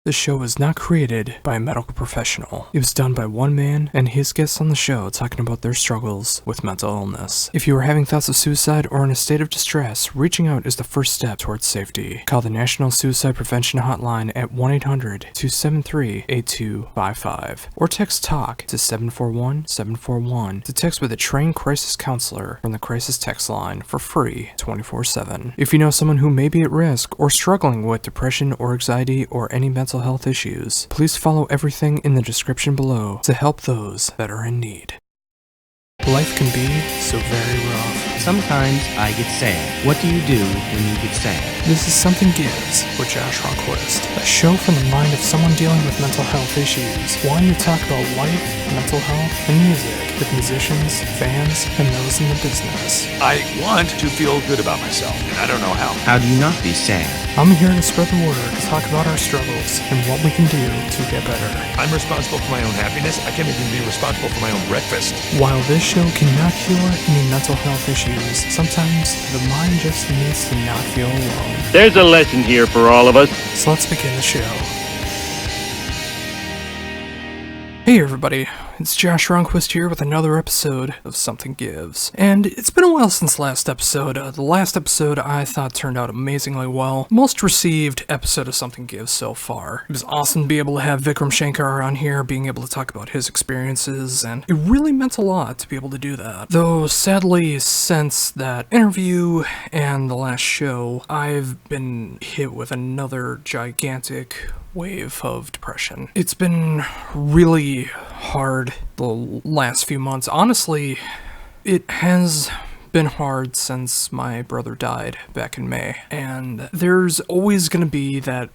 The show was not created by a medical professional. It was done by one man and his guests on the show talking about their struggles with mental illness. If you are having thoughts of suicide or in a state of distress, reaching out is the first step towards safety. Call the National Suicide Prevention Hotline at 1-800-273-8255 or text TALK to 741-741 to text with a trained crisis counselor from the crisis text line for free 24/7. If you know someone who may be at risk or struggling with depression or anxiety or any mental health issues, please follow everything in the description below to help those that are in need. Life can be so very rough. Sometimes I get sad. What do you do when you get sad? This is Something Gives with Josh Ronquist, a show from the mind of someone dealing with mental health issues, wanting to talk about life, mental health, and music with musicians, fans, and those in the business. I want to feel good about myself, and I don't know how. How do you not be sad? I'm here to spread the word, to talk about our struggles and what we can do to get better. I'm responsible for my own happiness. I can't even be responsible for my own breakfast. While this show cannot cure any mental health issues, sometimes the mind just needs to not feel alone. There's a lesson here for all of us. So let's begin the show. Hey everybody, it's Josh Ronquist here with another episode of Something Gives. And it's been a while since last episode. The last episode I thought turned out amazingly well. Most received episode of Something Gives so far. It was awesome to be able to have Vikram Shankar on here, being able to talk about his experiences, and it really meant a lot to be able to do that. Though sadly, since that interview and the last show, I've been hit with another gigantic wave of depression. It's been really hard the last few months. Honestly, it has been hard since my brother died back in May, and there's always going to be that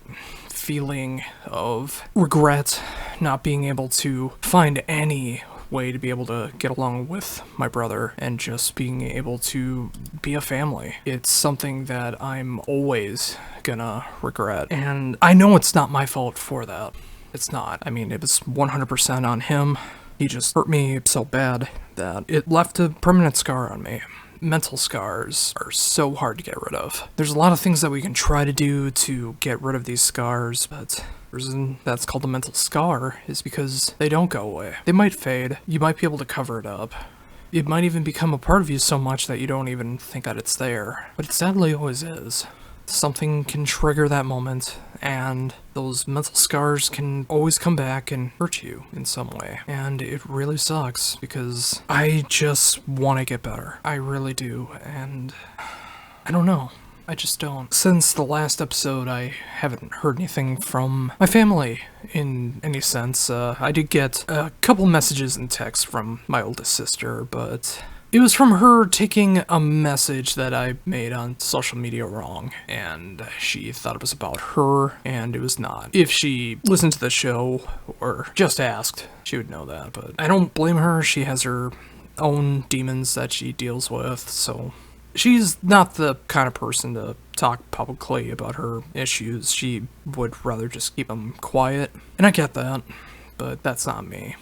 feeling of regret, not being able to find any way to be able to get along with my brother and just being able to be a family. It's something that I'm always gonna regret, and I know it's not my fault for that. It's not. I mean, it was 100% on him. He just hurt me so bad that it left a permanent scar on me. Mental scars are so hard to get rid of. There's a lot of things that we can try to do to get rid of these scars, but the reason that's called a mental scar is because they don't go away. They might fade. You might be able to cover it up. It might even become a part of you so much that you don't even think that it's there. But it sadly always is. Something can trigger that moment, and those mental scars can always come back and hurt you in some way. And it really sucks, because I just want to get better. I really do, and I don't know. I just don't. Since the last episode, I haven't heard anything from my family in any sense. I did get a couple messages and texts from my oldest sister, but it was from her taking a message that I made on social media wrong, and she thought it was about her, and it was not. If she listened to the show, or just asked, she would know that, but I don't blame her. She has her own demons that she deals with, so she's not the kind of person to talk publicly about her issues. She would rather just keep them quiet, and I get that, but that's not me.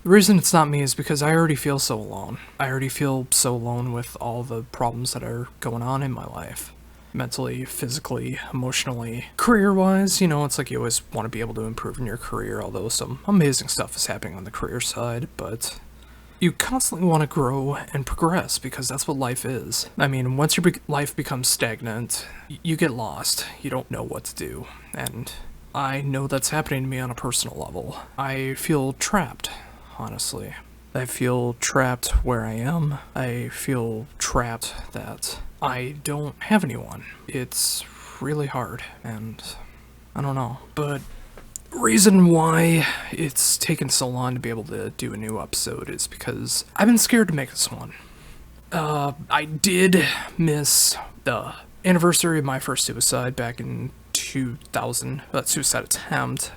The reason it's not me is because I already feel so alone. I already feel so alone with all the problems that are going on in my life. Mentally, physically, emotionally, career-wise, it's like you always want to be able to improve in your career, although some amazing stuff is happening on the career side, but you constantly want to grow and progress because that's what life is. I mean, once your life becomes stagnant, you get lost. You don't know what to do, and I know that's happening to me on a personal level. I feel trapped. Honestly, I feel trapped where I am. I feel trapped that I don't have anyone. It's really hard, and I don't know. But the reason why it's taken so long to be able to do a new episode is because I've been scared to make this one. I did miss the anniversary of my first suicide back in 2000, suicide attempt.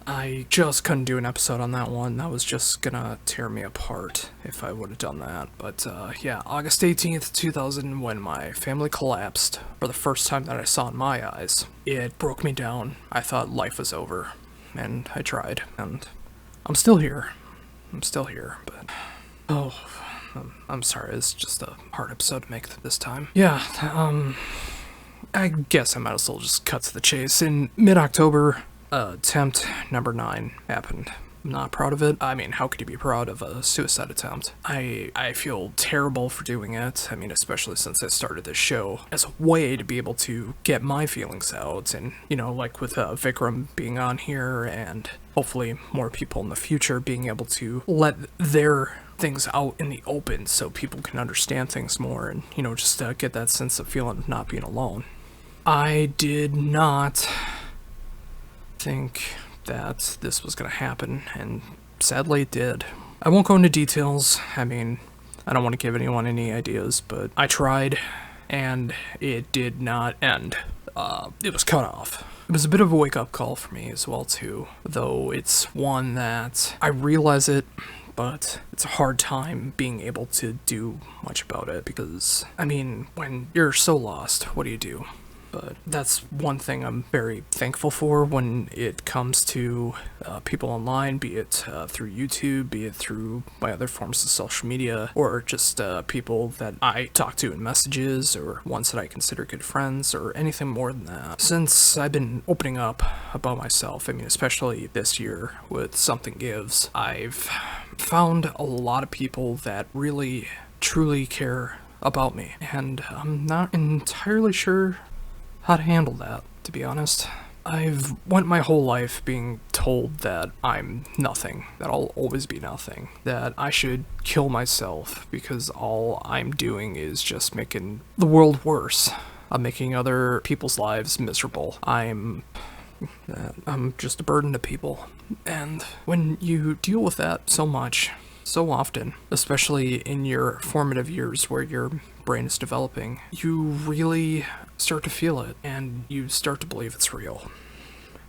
I just couldn't do an episode on that one. That was just gonna tear me apart if I would have done that. But yeah, August 18th, 2000, when my family collapsed for the first time that I saw in my eyes, it broke me down. I thought life was over, and I tried, and I'm still here. But I'm sorry, it's just a hard episode to make this time. Yeah, I guess I might as well just cut to the chase. In mid-October, Attempt number 9 happened. I'm not proud of it. I mean, how could you be proud of a suicide attempt? I feel terrible for doing it. I mean, especially since I started this show as a way to be able to get my feelings out. And, you know, like with Vikram being on here and hopefully more people in the future being able to let their things out in the open so people can understand things more and, you know, just get that sense of feeling of not being alone. I did not think that this was going to happen, and sadly it did. I won't go into details. I mean, I don't want to give anyone any ideas, but I tried, and it did not end. It was cut off. It was a bit of a wake-up call for me as well, too, though it's one that I realize it, but it's a hard time being able to do much about it, because, I mean, when you're so lost, what do you do? But that's one thing I'm very thankful for when it comes to people online, be it through YouTube, be it through my other forms of social media, or just people that I talk to in messages, or ones that I consider good friends, or anything more than that. Since I've been opening up about myself, I mean, especially this year with Something Gives, I've found a lot of people that really, truly care about me, and I'm not entirely sure how to handle that, to be honest. I've went my whole life being told that I'm nothing, that I'll always be nothing, that I should kill myself because all I'm doing is just making the world worse. I'm making other people's lives miserable. I'm just a burden to people. And when you deal with that so much, so often, especially in your formative years where your brain is developing, you really start to feel it, and you start to believe it's real.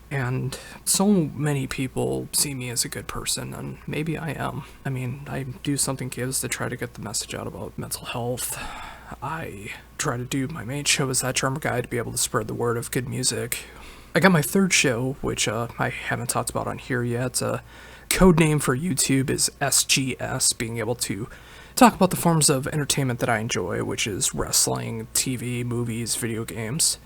And so many people see me as a good person, and maybe I am. I mean, I do Something Gives to try to get the message out about mental health. I try to do my main show as that drummer guy to be able to spread the word of good music. I got my third show, which I haven't talked about on here yet. Code name for YouTube is SGS, being able to talk about the forms of entertainment that I enjoy, which is wrestling, TV, movies, video games,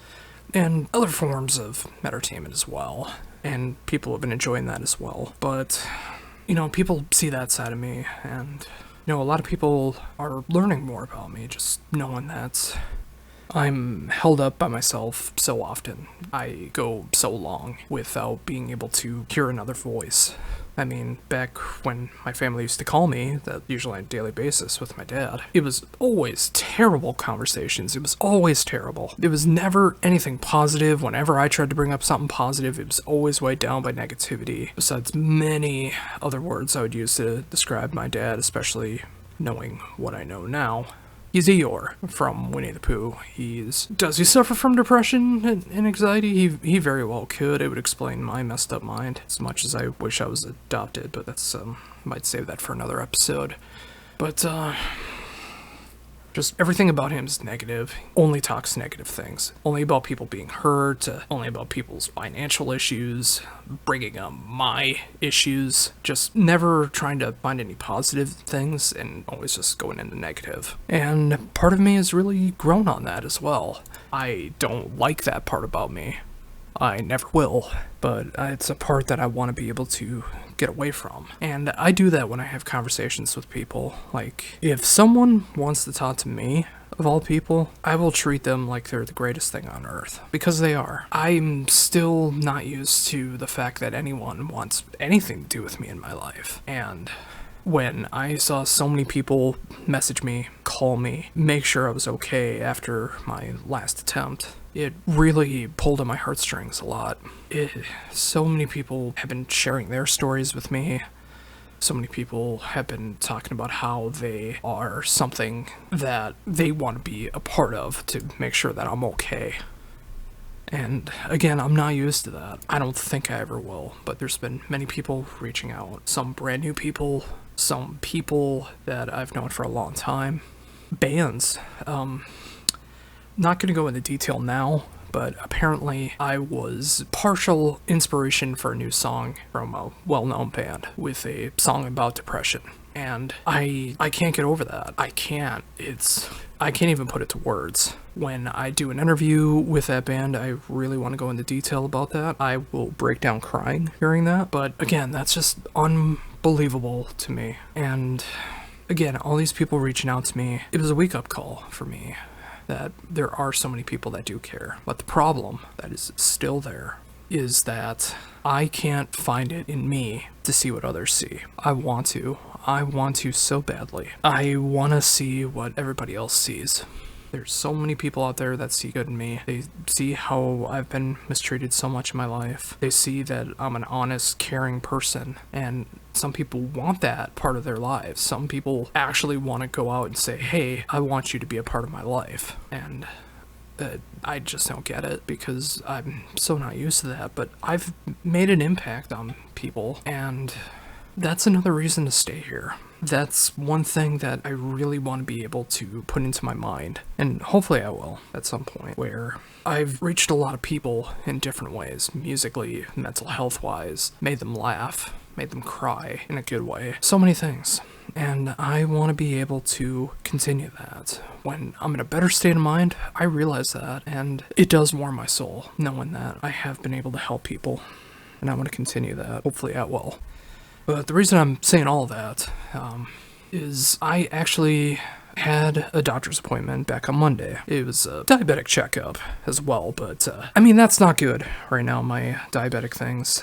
and other forms of entertainment as well. And people have been enjoying that as well. But, you know, people see that side of me, and, you know, a lot of people are learning more about me, just knowing that I'm held up by myself so often. I go so long without being able to hear another voice. I mean, back when my family used to call me, that usually on a daily basis with my dad, it was always terrible conversations. It was always terrible. It was never anything positive. Whenever I tried to bring up something positive, it was always weighed down by negativity. Besides many other words I would use to describe my dad, especially knowing what I know now. He's Eeyore from Winnie the Pooh. Does he suffer from depression and anxiety? He very well could. It would explain my messed up mind, as much as I wish I was adopted, but that's, might save that for another episode. But, just everything about him is negative. Only talks negative things. Only about people being hurt, only about people's financial issues, bringing up my issues, just never trying to find any positive things and always just going into negative. And part of me has really grown on that as well. I don't like that part about me. I never will, but it's a part that I want to be able to get away from. And I do that when I have conversations with people. Like, if someone wants to talk to me, of all people, I will treat them like they're the greatest thing on earth, because they are. I'm still not used to the fact that anyone wants anything to do with me in my life. And when I saw so many people message me, call me, make sure I was okay after my last attempt, it really pulled at my heartstrings a lot. So many people have been sharing their stories with me. So many people have been talking about how they are something that they want to be a part of to make sure that I'm okay. And again, I'm not used to that. I don't think I ever will, but there's been many people reaching out. Some brand new people, some people that I've known for a long time. Bands. Not going to go into detail now, but apparently I was partial inspiration for a new song from a well-known band with a song about depression. And I can't get over that. I can't even put it to words. When I do an interview with that band, I really want to go into detail about that. I will break down crying hearing that. But again, that's just unbelievable to me. And again, all these people reaching out to me, it was a wake-up call for me that there are so many people that do care. But the problem that is still there is that I can't find it in me to see what others see. I want to so badly. I want to see what everybody else sees. There's so many people out there that see good in me. They see how I've been mistreated so much in my life. They see that I'm an honest, caring person, and some people want that part of their lives. Some people actually want to go out and say, hey, I want you to be a part of my life. And I just don't get it because I'm so not used to that. But I've made an impact on people, and that's another reason to stay here. That's one thing that I really want to be able to put into my mind, and hopefully I will at some point, where I've reached a lot of people in different ways, musically, mental health wise, made them laugh, made them cry in a good way, so many things. And I want to be able to continue that. When I'm in a better state of mind, I realize that, and it does warm my soul knowing that I have been able to help people, and I want to continue that. Hopefully I will. But the reason I'm saying all that is I actually had a doctor's appointment back on Monday. It was a diabetic checkup as well, but I mean, that's not good right now, my diabetic things.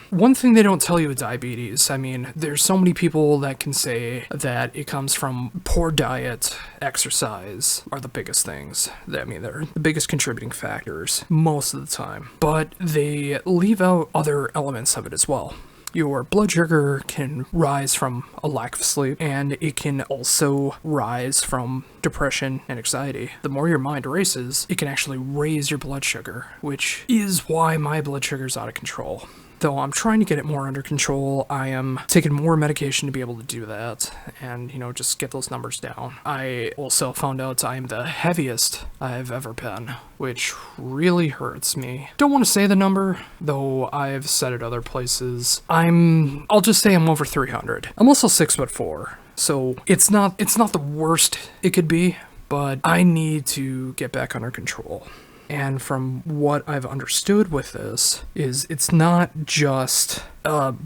One thing they don't tell you with diabetes, I mean, there's so many people that can say that it comes from poor diet, exercise are the biggest things. I mean, they're the biggest contributing factors most of the time, but they leave out other elements of it as well. Your blood sugar can rise from a lack of sleep, and it can also rise from depression and anxiety. The more your mind races, it can actually raise your blood sugar, which is why my blood sugar is out of control. Though I'm trying to get it more under control, I am taking more medication to be able to do that and, just get those numbers down. I also found out I'm the heaviest I've ever been, which really hurts me. Don't want to say the number, though I've said it other places. I'll just say I'm over 300. I'm also 6'4", so it's not the worst it could be, but I need to get back under control. And from what I've understood with this is it's not just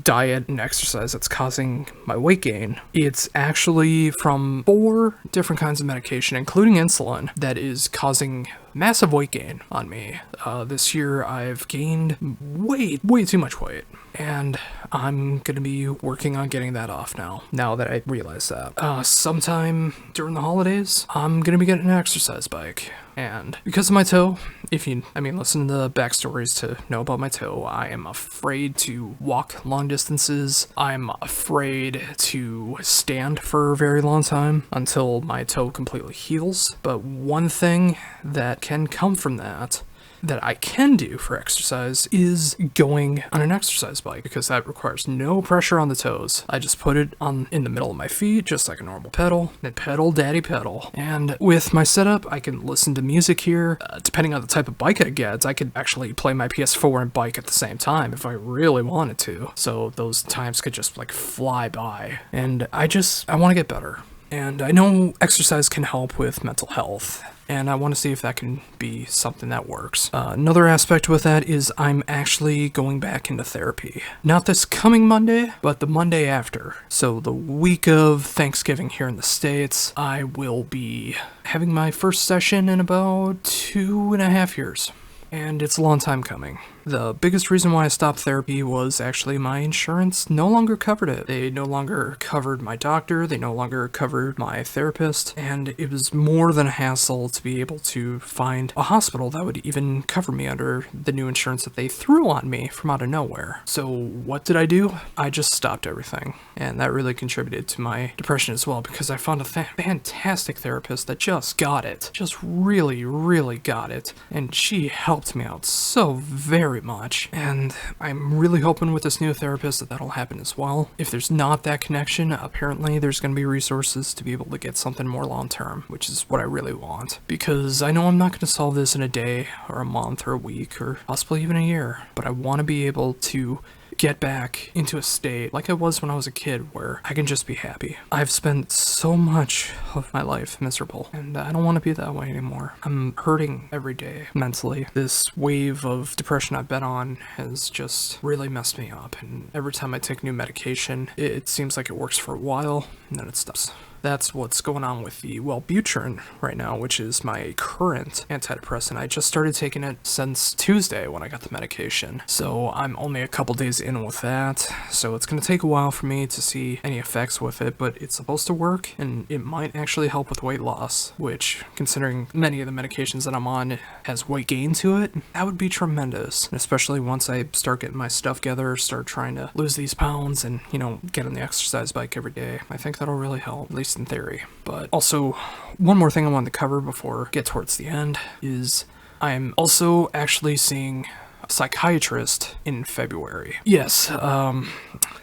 diet and exercise that's causing my weight gain. It's actually from 4 different kinds of medication, including insulin, that is causing massive weight gain on me. This year I've gained way too much weight, and I'm gonna be working on getting that off now that I realize that. Sometime during the holidays, I'm gonna be getting an exercise bike. And because of my toe, listen to the backstories to know about my toe, I am afraid to walk long distances. I'm afraid to stand for a very long time until my toe completely heals. But one thing that can come from that I can do for exercise is going on an exercise bike, because that requires no pressure on the toes. I just put it in the middle of my feet, just like a normal pedal, and pedal, daddy, pedal. And with my setup, I can listen to music here. Depending on the type of bike I get, I could actually play my PS4 and bike at the same time if I really wanted to. So those times could just fly by. And I want to get better. And I know exercise can help with mental health, and I want to see if that can be something that works. Another aspect with that is I'm actually going back into therapy. Not this coming Monday, but the Monday after. So the week of Thanksgiving here in the States, I will be having my first session in about 2.5 years. And it's a long time coming. The biggest reason why I stopped therapy was actually my insurance no longer covered it. They no longer covered my doctor, they no longer covered my therapist, and it was more than a hassle to be able to find a hospital that would even cover me under the new insurance that they threw on me from out of nowhere. So what did I do? I just stopped everything, and that really contributed to my depression as well, because I found a fantastic therapist that just got it. Just really got it, and she helped me out so very very much. And I'm really hoping with this new therapist that'll happen as well. If there's not that connection, apparently there's going to be resources to be able to get something more long-term, which is what I really want. Because I know I'm not going to solve this in a day or a month or a week or possibly even a year, but I want to be able to get back into a state like I was when I was a kid where I can just be happy. I've spent so much of my life miserable, and I don't want to be that way anymore. I'm hurting every day mentally. This wave of depression I've been on has just really messed me up, and every time I take new medication, it seems like it works for a while, and then it stops. That's what's going on with the Wellbutrin right now, which is my current antidepressant. I just started taking it since Tuesday when I got the medication. So I'm only a couple days in with that. So it's going to take a while for me to see any effects with it, but it's supposed to work and it might actually help with weight loss, which, considering many of the medications that I'm on has weight gain to it, that would be tremendous. And especially once I start getting my stuff together, start trying to lose these pounds and, get on the exercise bike every day. I think that'll really help, at least in theory. But also, one more thing I wanted to cover before I get towards the end is I'm also actually seeing a psychiatrist in February. Yes,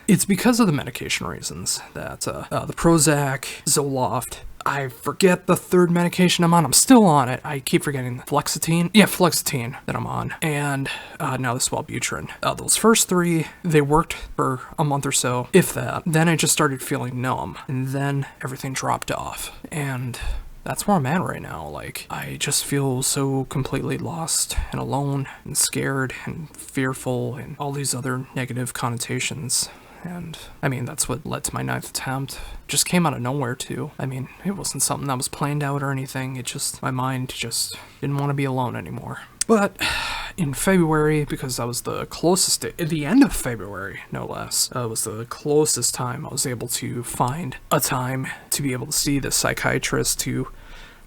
it's because of the medication reasons that the Prozac, Zoloft, I forget the third medication I'm on. I'm still on it. I keep forgetting Fluoxetine. Yeah, Fluoxetine that I'm on. And now this Wellbutrin. Those first three, they worked for a month or so, if that. Then I just started feeling numb. And then everything dropped off. And that's where I'm at right now. Like, I just feel so completely lost and alone and scared and fearful and all these other negative connotations. And, that's what led to my 9th attempt. Just came out of nowhere, too. It wasn't something that was planned out or anything. My mind just didn't want to be alone anymore. But in February, because that was the closest, at the end of February, no less, was the closest time I was able to find a time to be able to see the psychiatrist to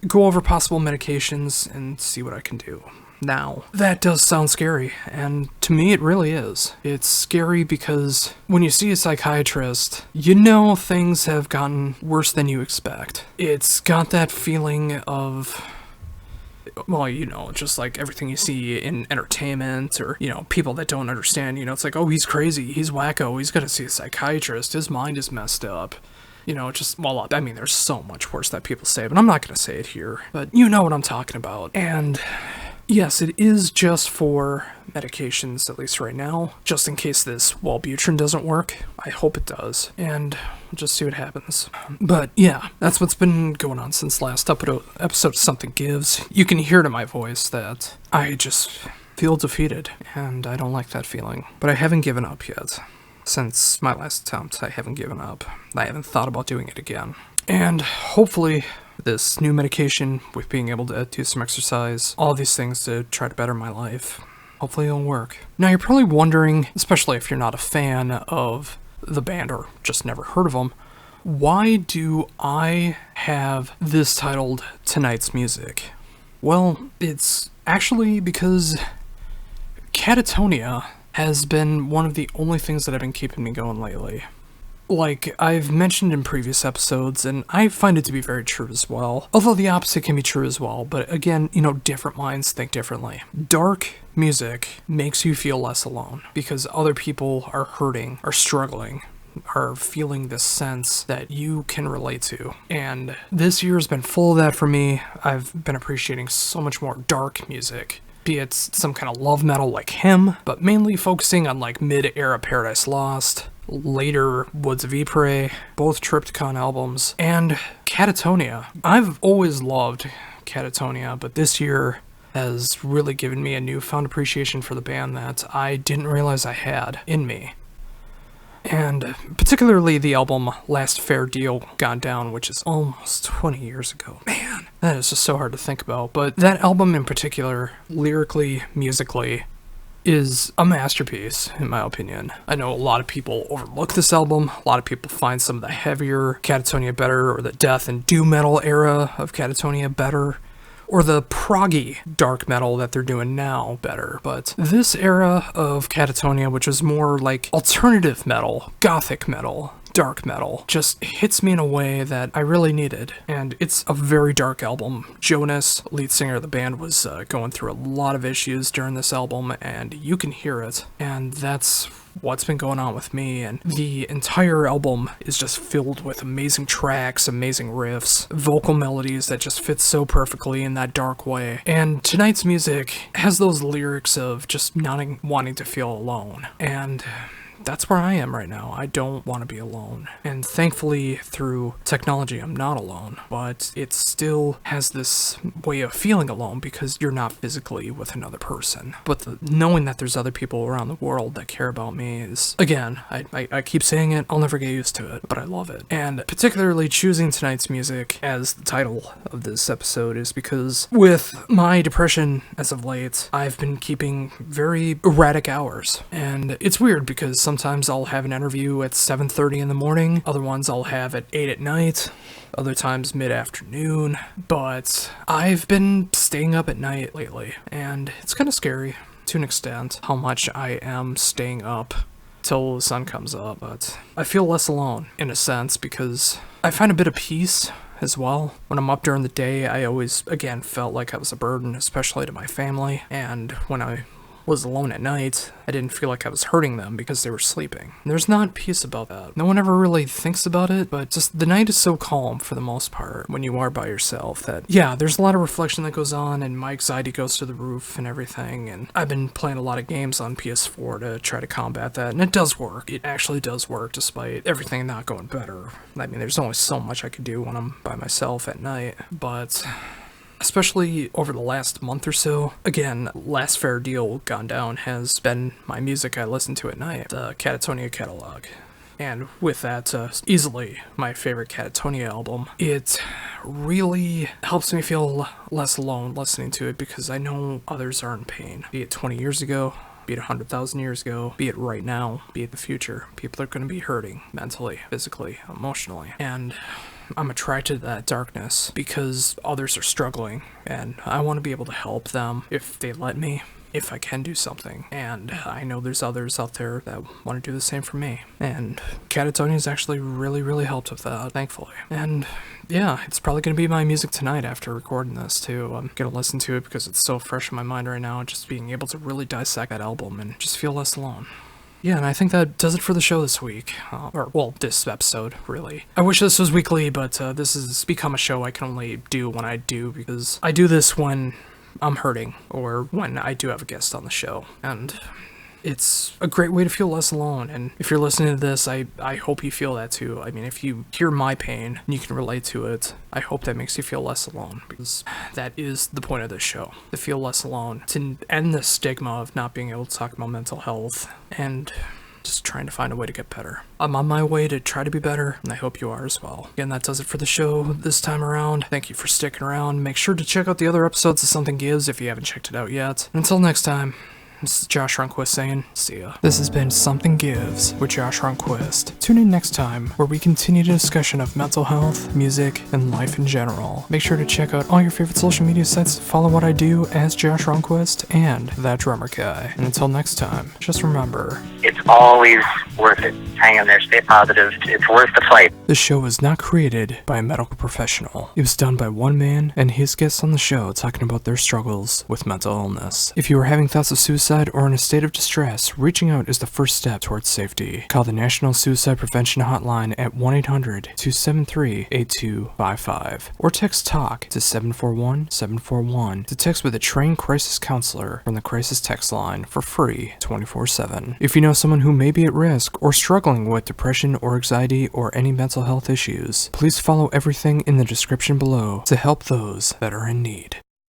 go over possible medications and see what I can do. Now, that does sound scary, and to me it really is. It's scary because when you see a psychiatrist, things have gotten worse than you expect. It's got that feeling of, just like everything you see in entertainment or, people that don't understand, it's like, oh, he's crazy, he's wacko, he's gotta see a psychiatrist, his mind is messed up. There's so much worse that people say, but I'm not gonna say it here. But you know what I'm talking about. And yes, it is just for medications, at least right now, just in case this Wellbutrin doesn't work. I hope it does, and we'll just see what happens. But yeah, that's what's been going on since last episode of Something Gives. You can hear it in my voice that I just feel defeated, and I don't like that feeling. But I haven't given up yet. Since my last attempt, I haven't given up. I haven't thought about doing it again. And hopefully this new medication, with being able to do some exercise, all these things to try to better my life, hopefully it'll work. Now you're probably wondering, especially if you're not a fan of the band or just never heard of them, why do I have this titled Tonight's Music? Well, it's actually because Catatonia has been one of the only things that have been keeping me going lately. Like I've mentioned in previous episodes, and I find it to be very true as well. Although the opposite can be true as well, but again, different minds think differently. Dark music makes you feel less alone because other people are hurting, are struggling, are feeling this sense that you can relate to. And this year has been full of that for me. I've been appreciating so much more dark music. Be it some kind of love metal like Him, but mainly focusing on like mid-era Paradise Lost, later Woods of Ypres, both Triptychon albums, and Catatonia. I've always loved Catatonia, but this year has really given me a newfound appreciation for the band that I didn't realize I had in me. And particularly the album Last Fair Deal Gone Down, which is almost 20 years ago. Man, that is just so hard to think about. But that album in particular, lyrically, musically, is a masterpiece, in my opinion. I know a lot of people overlook this album. A lot of people find some of the heavier Catatonia better, or the death and doom metal era of Catatonia better, or the proggy dark metal that they're doing now better. But this era of Catatonia, which is more like alternative metal, gothic metal, dark metal just hits me in a way that I really needed. And it's a very dark album. Jonas, lead singer of the band, was going through a lot of issues during this album, and you can hear it. And that's what's been going on with me, and the entire album is just filled with amazing tracks, amazing riffs, vocal melodies that just fit so perfectly in that dark way. And tonight's music has those lyrics of just not wanting to feel alone, and that's where I am right now. I don't want to be alone. And thankfully, through technology, I'm not alone. But it still has this way of feeling alone because you're not physically with another person. But knowing that there's other people around the world that care about me is, again, I keep saying it, I'll never get used to it, but I love it. And particularly choosing tonight's music as the title of this episode is because with my depression as of late, I've been keeping very erratic hours. And it's weird because sometimes I'll have an interview at 7:30 in the morning, other ones I'll have at 8 at night, other times mid-afternoon, but I've been staying up at night lately, and it's kind of scary to an extent how much I am staying up till the sun comes up, but I feel less alone in a sense because I find a bit of peace as well. When I'm up during the day, I always, again, felt like I was a burden, especially to my family, and when I was alone at night, I didn't feel like I was hurting them because they were sleeping. And there's not peace about that. No one ever really thinks about it, but just the night is so calm for the most part when you are by yourself that, yeah, there's a lot of reflection that goes on and my anxiety goes to the roof and everything, and I've been playing a lot of games on PS4 to try to combat that, and it does work. It actually does work despite everything not going better. I mean, there's only so much I can do when I'm by myself at night, but especially over the last month or so. Again, Last Fair Deal Gone Down has been my music I listen to at night, the Catatonia catalog. And with that, easily my favorite Catatonia album. It really helps me feel less alone listening to it because I know others are in pain. Be it 20 years ago, be it 100,000 years ago, be it right now, be it the future. People are going to be hurting mentally, physically, emotionally. And I'm attracted to that darkness because others are struggling, and I want to be able to help them if they let me, if I can do something. And I know there's others out there that want to do the same for me. And Catatonia's actually really helped with that, thankfully. And yeah, it's probably going to be my music tonight after recording this, too. I'm going to listen to it because it's so fresh in my mind right now, just being able to really dissect that album and just feel less alone. Yeah, and I think that does it for the show this week. This episode, really. I wish this was weekly, but this has become a show I can only do when I do, because I do this when I'm hurting, or when I do have a guest on the show, and it's a great way to feel less alone. And if you're listening to this, I hope you feel that too. I mean, if you hear my pain and you can relate to it, I hope that makes you feel less alone, because that is the point of this show, to feel less alone, to end the stigma of not being able to talk about mental health, and just trying to find a way to get better. I'm on my way to try to be better, and I hope you are as well. Again, that does it for the show this time around. Thank you for sticking around. Make sure to check out the other episodes of Something Gives if you haven't checked it out yet. And until next time, this is Josh Runquist saying, see ya. This has been Something Gives with Josh Runquist. Tune in next time, where we continue the discussion of mental health, music, and life in general. Make sure to check out all your favorite social media sites to follow what I do as Josh Runquist and That Drummer Guy. And until next time, just remember, it's always worth it. Hang in there, stay positive. It's worth the fight. This show was not created by a medical professional. It was done by one man and his guests on the show talking about their struggles with mental illness. If you are having thoughts of suicide or in a state of distress, reaching out is the first step towards safety. Call the National Suicide Prevention Hotline at 1-800-273-8255 or text TALK to 741-741 to text with a trained crisis counselor from the crisis text line for free 24/7. If you know someone who may be at risk or struggling with depression or anxiety or any mental health issues, please follow everything in the description below to help those that are in need.